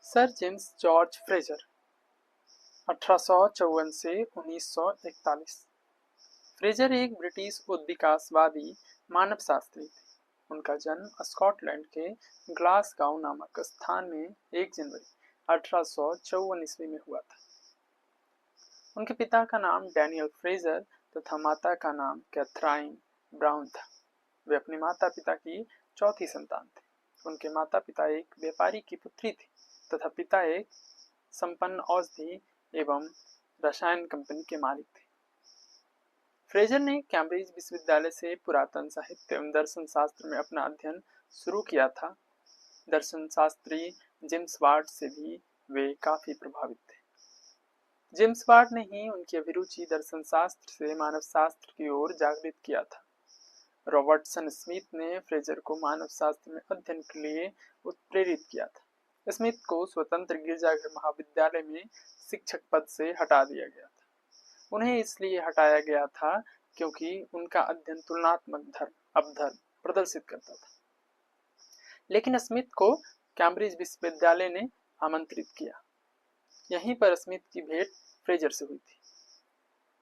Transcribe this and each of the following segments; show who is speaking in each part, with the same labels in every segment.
Speaker 1: Sir James George Fraser 1854 से 1941। Fraser एक British उद्विकासवादी मानवशास्त्री थे। उनका जन्म स्कॉटलैंड के ग्लासगांव नामक स्थान में 1 जनवरी 1854 ईस्वी में हुआ था। उनके पिता का नाम डैनियल फ्रेजर तथा माता का नाम कैथराइन ब्राउन था। वे अपने माता पिता की चौथी संतान थे। उनके माता पिता एक व्यापारी की पुत्री थी तथा पिता एक संपन्न औषधि एवं रसायन कंपनी के मालिक थे। फ्रेजर ने कैम्ब्रिज विश्वविद्यालय से पुरातन साहित्य एवं दर्शन शास्त्र में अपना अध्ययन शुरू किया था। दर्शन शास्त्री जेम्स वाट से भी वे काफी प्रभावित थे। जेम्स वाट ने ही उनकी अभिरुचि दर्शन शास्त्र से मानव शास्त्र की ओर जागृत किया था। रॉबर्टसन स्मिथ ने फ्रेजर को मानव शास्त्र में अध्ययन के लिए उत्प्रेरित किया था। स्मिथ को स्वतंत्र गिरजाघर महाविद्यालय में शिक्षक पद से हटा दिया गया था। उन्हें इसलिए हटाया गया था क्योंकि उनका अध्ययन तुलनात्मक धर्म अपधर्म प्रदर्शित करता था। लेकिन स्मिथ को कैम्ब्रिज विश्वविद्यालय ने आमंत्रित किया। यहीं पर स्मिथ की भेंट फ्रेजर से हुई थी।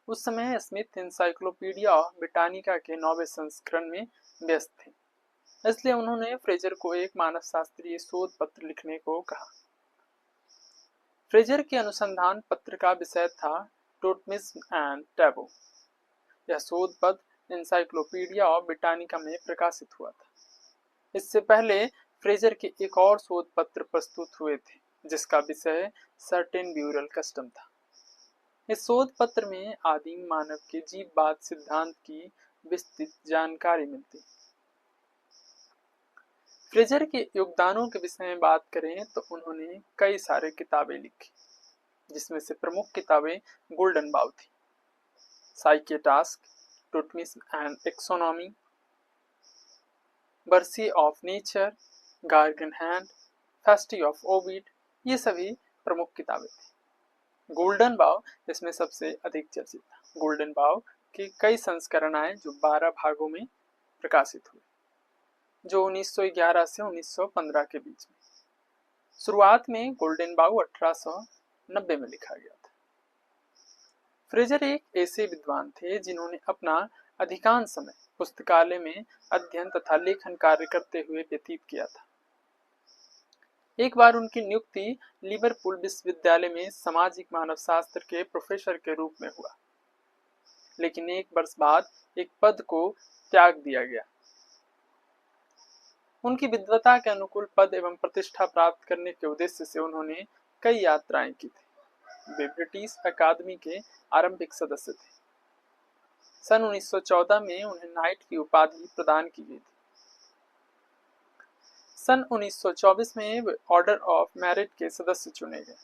Speaker 1: उस समय स्मिथ एनसाइक्लोपीडिया ब्रिटानिका के 9वें संस्करण में व्यस्त थे, इसलिए उन्होंने फ्रेजर को एक मानव शास्त्रीय शोध पत्र लिखने को कहा। फ्रेजर के अनुसंधान पत्र का विषय था टोटमिज्म एंड टैबू। यह शोध पत्र एनसाइक्लोपीडिया ब्रिटानिका में प्रकाशित हुआ था। इससे पहले फ्रेजर के एक और शोध पत्र प्रस्तुत हुए थे जिसका विषय सर्टेन ब्यूरल कस्टम था। इस शोध पत्र में आदिम मानव के जीववाद सिद्धांत की विस्तृत जानकारी मिलती। फ्रेजर के योगदानों के विषय में बात करें तो उन्होंने कई सारे किताबें लिखी, जिसमें से प्रमुख किताबें गोल्डन बाउ थी, Psyche task, totemism and exogamy, बर्सी ऑफ नेचर, गार्गन हैंड, फेस्टी ऑफ ओविड, ये सभी प्रमुख किताबें थी। गोल्डन बाउ इसमें सबसे अधिक चर्चित था। गोल्डन बाउ के कई संस्करण आए जो 12 भागों में प्रकाशित हुए, जो 1911 से 1915 के बीच में। शुरुआत में गोल्डन बाउ 1890 में लिखा गया था। फ्रेजर एक ऐसे विद्वान थे जिन्होंने अपना अधिकांश समय पुस्तकालय में अध्ययन तथा लेखन कार्य करते हुए व्यतीत किया था। एक बार उनकी नियुक्ति लिवरपूल विश्वविद्यालय में सामाजिक मानव शास्त्र के प्रोफेसर के रूप में हुआ, लेकिन 1 वर्ष बाद एक पद को त्याग दिया गया। उनकी विद्वता के अनुकूल पद एवं प्रतिष्ठा प्राप्त करने के उद्देश्य से उन्होंने कई यात्राएं की थी। वे ब्रिटिश अकादमी के आरंभिक सदस्य थे। सन 1914 में उन्हें नाइट की उपाधि प्रदान की गई थी। सन 1924 में वे ऑर्डर ऑफ मेरिट के सदस्य चुने गए।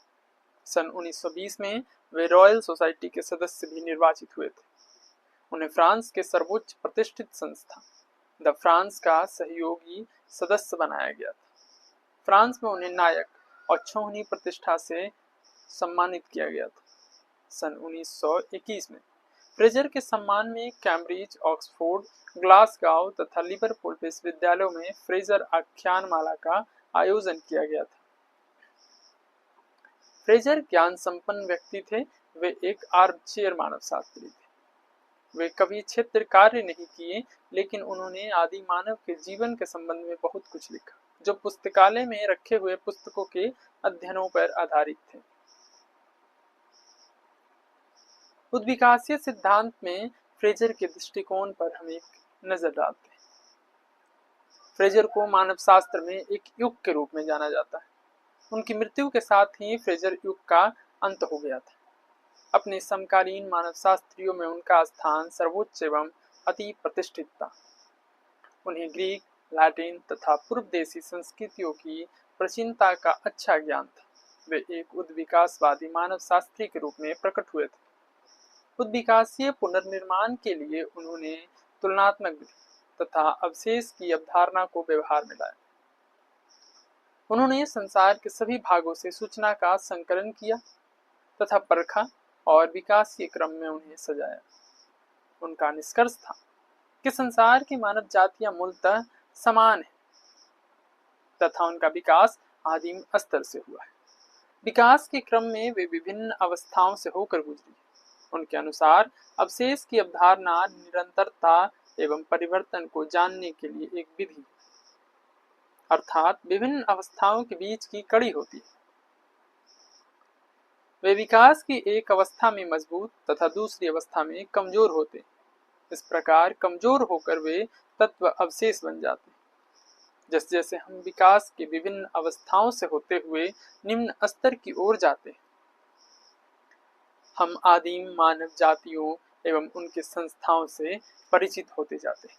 Speaker 1: सन 1920 में वे रॉयल सोसाइटी के सदस्य भी निर्वाचित हुए थे। उन्हें फ्रांस के सर्वोच्च प्रतिष्ठित संस्था द फ्रांस का सहयोगी सदस्य बनाया गया था। फ्रांस में उन्हें नायक और छौहनी प्रतिष्ठा से सम्मानित किया गया था। सन 1921 में फ्रेजर के सम्मान में कैम्ब्रिज, ऑक्सफोर्ड, ग्लासगांव तथा लिवरपूल विश्वविद्यालयों में फ्रेजर आख्यान माला का आयोजन किया गया था। फ्रेजर ज्ञान संपन्न व्यक्ति थे। वे एक आर्मचेयर मानव शास्त्री थे। वे कभी क्षेत्र कार्य नहीं किए, लेकिन उन्होंने आदि मानव के जीवन के संबंध में बहुत कुछ लिखा, जो पुस्तकालय में रखे हुए पुस्तकों के अध्ययनों पर आधारित थे। उद्विकासीय सिद्धांत में फ्रेजर के दृष्टिकोण पर हम एक नजर डालते हैं। फ्रेजर को मानव शास्त्र में एक युग के रूप में जाना जाता है। उनकी मृत्यु के साथ ही फ्रेजर युग का अंत हो गया था। अपने समकालीन मानव शास्त्रियों में उनका स्थान सर्वोच्च एवं अति प्रतिष्ठित था। उन्हें ग्रीक, लैटिन तथा पूर्व देशी संस्कृतियों की प्राचीनता का अच्छा ज्ञान था। वे एक उद्विकासवादी मानव शास्त्री के रूप में प्रकट हुए थे। उद्विकासीय पुनर्निर्माण के लिए उन्होंने तुलनात्मक विधि तथा अवशेष की अवधारणा को व्यवहार में लाया। उन्होंने संसार के सभी भागों से सूचना का संकलन किया तथा परखा और विकास के क्रम में उन्हें सजाया। उनका निष्कर्ष था कि संसार की मानव जातियां मूलतः समान है तथा उनका विकास आदिम स्तर से हुआ है। विकास के क्रम में वे विभिन्न अवस्थाओं से होकर गुजरी। उनके अनुसार अवशेष की अवधारणा निरंतरता एवं परिवर्तन को जानने के लिए एक विधि है, अर्थात विभिन्न अवस्थाओं के बीच की कड़ी होती है। वे विकास की एक अवस्था में मजबूत तथा दूसरी अवस्था में कमजोर होते हैं। इस प्रकार कमजोर होकर वे तत्व अवशेष बन जाते हैं। जैसे जैसे हम विकास की विभिन्न अवस्थाओं से होते हुए निम्न स्तर की ओर जाते हैं, हम आदिम मानव जातियों एवं उनके संस्थाओं से परिचित होते जाते हैं।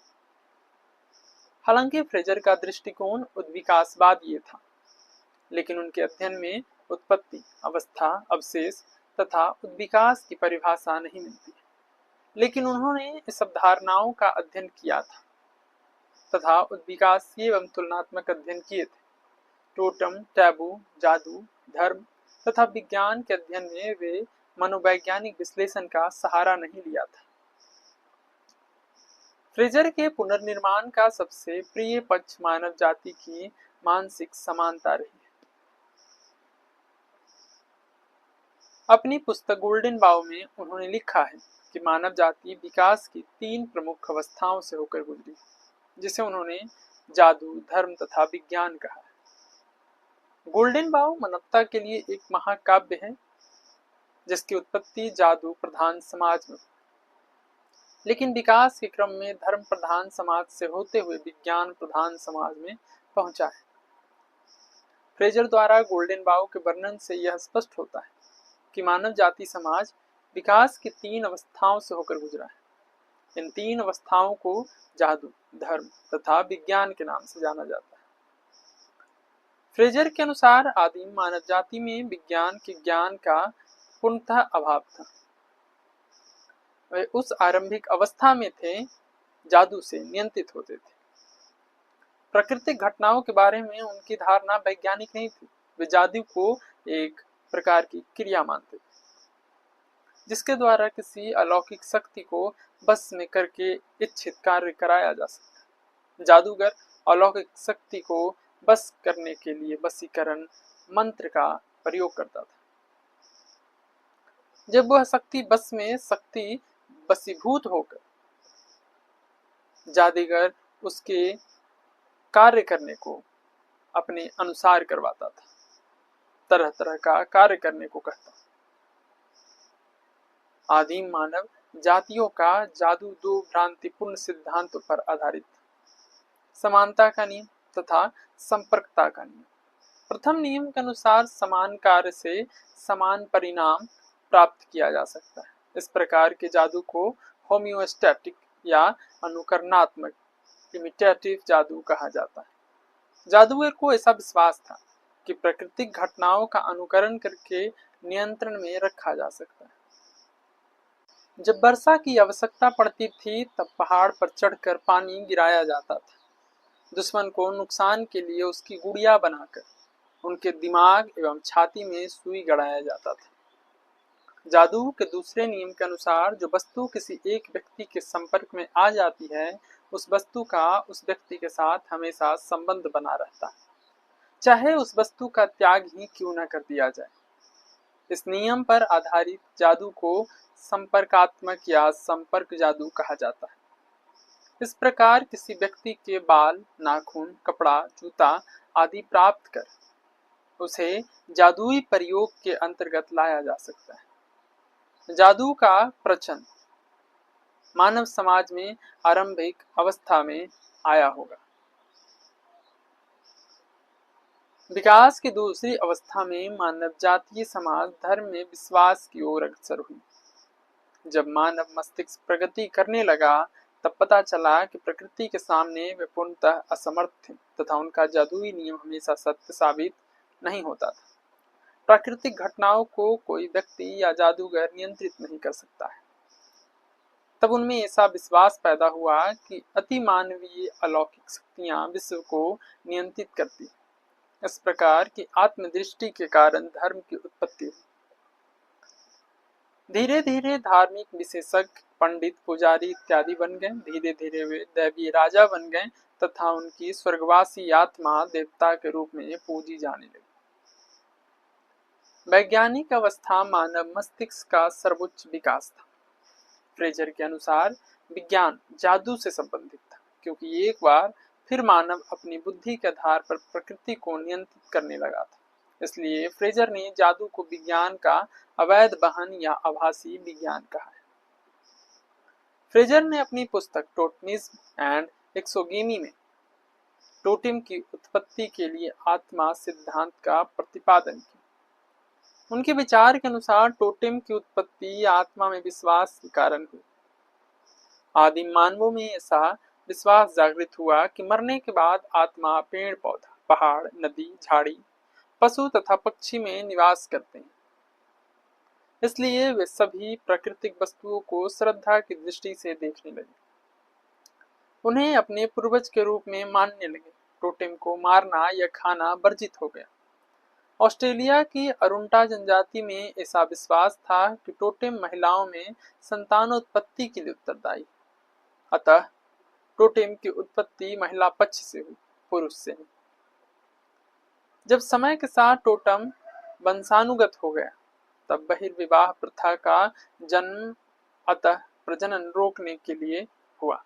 Speaker 1: हालांकि फ्रेजर का दृष्टिकोण उद्विकासवादी था, लेकिन उनके अध्ययन में उत्पत्ति, अवस्था, अवशेष तथा उद्विकास की परिभाषा नहीं मिलती, लेकिन उन्होंने इस अवधारणाओं का अध्ययन किया था तथा उद्विकासीय एवं तुलनात्मक अध्ययन किए थे। टोटम, टैबू, जादू, धर्म तथा विज्ञान के अध्ययन में वे मनोवैज्ञानिक विश्लेषण का सहारा नहीं लिया था। फ्रेजर के पुनर्निर्माण का सबसे प्रिय पक्ष मानव जाति की मानसिक समानता रही है। अपनी पुस्तक गोल्डन बाउ में उन्होंने लिखा है कि मानव जाति विकास की 3 प्रमुख अवस्थाओं से होकर गुजरी, जिसे उन्होंने जादू, धर्म तथा विज्ञान कहा है। गोल्डन बाउ मानवता के लिए एक महाकाव्य है जिसकी उत्पत्ति जादू प्रधान समाज में, लेकिन विकास के क्रम में धर्म प्रधान समाज से होते हुए विज्ञान प्रधान समाज में पहुंचा है। फ्रेजर द्वारा गोल्डन बाउ के वर्णन से यह स्पष्ट होता है कि मानव जाति समाज विकास की 3 अवस्थाओं से होकर गुजरा है। इन 3 अवस्थाओं को जादू, धर्म तथा विज्ञान के नाम से जाना जाता है। फ्रेजर के अनुसार आदिम मानव जाति में विज्ञान के ज्ञान का पूर्णतः अभाव था। वे उस आरंभिक अवस्था में थे जादू से नियंत्रित होते थे। प्राकृतिक घटनाओं के बारे में उनकी धारणा वैज्ञानिक नहीं थी। वे जादू को एक प्रकार की क्रिया मानते थे जिसके द्वारा किसी अलौकिक शक्ति को बस में करके इच्छित कार्य कराया जा सकता है। जादूगर अलौकिक शक्ति को बस करने के लिए वशीकरण मंत्र का प्रयोग करता था। जब वह शक्ति वशीभूत होकर जादूगर उसके कार्य करने को अपने अनुसार करवाता था, तरह तरह का कार्य करने को कहता। आदिम मानव जातियों का जादू 2 भ्रांतिपूर्ण सिद्धांतों पर आधारित था, समानता का नियम तथा संपर्कता का नियम। प्रथम नियम के अनुसार समान कार्य से समान परिणाम प्राप्त किया जा सकता है। इस प्रकार के जादू को होम्योस्टैटिक या अनुकरणात्मक इमिटेटिव जादू कहा जाता है। जादूगर को ऐसा विश्वास था कि प्राकृतिक घटनाओं का अनुकरण करके नियंत्रण में रखा जा सकता है। जब वर्षा की आवश्यकता पड़ती थी तब पहाड़ पर चढ़कर पानी गिराया जाता था। दुश्मन को नुकसान के लिए उसकी गुड़िया बनाकर उनके दिमाग एवं छाती में सुई गड़ाया जाता था। जादू के दूसरे नियम के अनुसार जो वस्तु किसी एक व्यक्ति के संपर्क में आ जाती है उस वस्तु का उस व्यक्ति के साथ हमेशा संबंध बना रहता है, चाहे उस वस्तु का त्याग ही क्यों न कर दिया जाए। इस नियम पर आधारित जादू को संपर्कात्मक या संपर्क जादू कहा जाता है। इस प्रकार किसी व्यक्ति के बाल, नाखून, कपड़ा, जूता आदि प्राप्त कर उसे जादुई प्रयोग के अंतर्गत लाया जा सकता है। जादू का प्रचलन मानव समाज में आरंभिक अवस्था में आया होगा। विकास की दूसरी अवस्था में मानव जातीय समाज धर्म में विश्वास की ओर अग्रसर हुई। जब मानव मस्तिष्क प्रगति करने लगा तब पता चला कि प्रकृति के सामने वे पूर्णतः असमर्थ थे तथा उनका जादुई नियम हमेशा सत्य साबित नहीं होता था। प्राकृतिक घटनाओं को कोई व्यक्ति या जादूगर नियंत्रित नहीं कर सकता है। तब उनमें ऐसा विश्वास पैदा हुआ कि अति मानवीय अलौकिक शक्तियां विश्व को नियंत्रित करती। इस प्रकार की आत्मदृष्टि के कारण धर्म की उत्पत्ति हुई। धीरे धीरे धार्मिक विशेषज्ञ, पंडित, पुजारी इत्यादि बन गए। धीरे धीरे वे दैवीय राजा बन गए तथा उनकी स्वर्गवासी आत्मा देवता के रूप में पूजी जाने लगी। वैज्ञानिक अवस्था मानव मस्तिष्क का सर्वोच्च विकास था। फ्रेजर के अनुसार विज्ञान जादू से संबंधित था, क्योंकि एक बार फिर मानव अपनी बुद्धि के आधार पर प्रकृति को नियंत्रित करने लगा था। इसलिए फ्रेजर ने जादू को विज्ञान का अवैध वाहन या आभासी विज्ञान कहा है। फ्रेजर ने अपनी पुस्तक टोटमिज्म एंड एक्सोगेमी में टोटेम की उत्पत्ति के लिए आत्मा सिद्धांत का प्रतिपादन किया। उनके विचार के अनुसार टोटेम की उत्पत्ति आत्मा में विश्वास के कारण हुई। आदिम मानवों में ऐसा विश्वास जागृत हुआ कि मरने के बाद आत्मा पेड़ पौधा, पहाड़, नदी, झाड़ी, पशु तथा पक्षी में निवास करते हैं। इसलिए वे सभी प्राकृतिक वस्तुओं को श्रद्धा की दृष्टि से देखने लगे, उन्हें अपने पूर्वज के रूप में मानने लगे। टोटेम को मारना या खाना वर्जित हो गया। ऑस्ट्रेलिया की अरुंटा जनजाति में ऐसा विश्वास था कि टोटेम महिलाओं में संतानोत्पत्ति के लिए उत्तरदायी, अतः टोटेम की उत्पत्ति महिला पक्ष से हुई, पुरुष से नहीं। जब समय के साथ टोटेम वंशानुगत हो गया, तब बहिर्विवाह प्रथा का जन्म अतः प्रजनन रोकने के लिए हुआ।